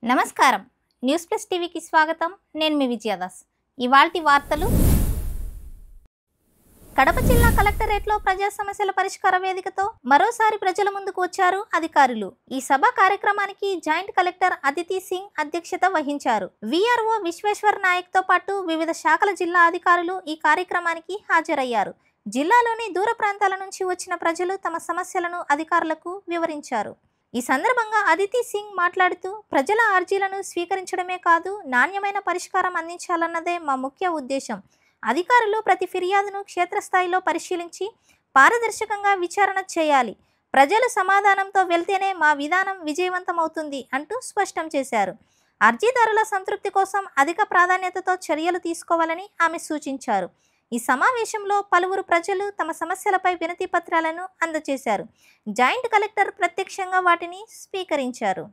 నమస్కారం. News plus టీవీకి స్వాగతం. నేను మీ విజయదాస్. ఇవాల్టి వార్తలు. కడప జిల్లా కలెక్టరేట్లో ప్రజా సమస్యల పరిష్కార వేదికతో మరోసారి ప్రజల ముందుకు వచ్చారు అధికారులు. ఈ సభ కార్యక్రమానికి జాయింట్ కలెక్టర్ అదితి సింగ్ అధ్యక్షత వహించారు. విఆర్ఓ విశ్వేశ్వర్ నాయక్తో పాటు వివిధ శాఖల జిల్లా అధికారులు ఈ కార్యక్రమానికి హాజరయ్యారు. జిల్లాలోని దూర ప్రాంతాల నుంచి వచ్చిన ప్రజలు తమ సమస్యలను అధికారులకు వివరించారు. ఈ సందర్భంగా అదితి సింగ్ మాట్లాడుతూ, ప్రజల అర్జీలను స్వీకరించడమే కాదు, నాణ్యమైన పరిష్కారం అందించాలన్నదే మా ముఖ్య ఉద్దేశం. అధికారులు ప్రతి ఫిర్యాదును క్షేత్రస్థాయిలో పరిశీలించి పారదర్శకంగా విచారణ చేయాలి. ప్రజలు సమాధానంతో వెళ్తేనే మా విధానం విజయవంతమవుతుంది అంటూ స్పష్టం చేశారు. అర్జీదారుల సంతృప్తి కోసం అధిక ప్రాధాన్యతతో చర్యలు తీసుకోవాలని ఆమె సూచించారు. ఈ సమావేశంలో పలువురు ప్రజలు తమ సమస్యలపై వినతి పత్రాలను అందజేశారు. జాయింట్ కలెక్టర్ ప్రత్యక్షంగా వాటిని స్వీకరించారు.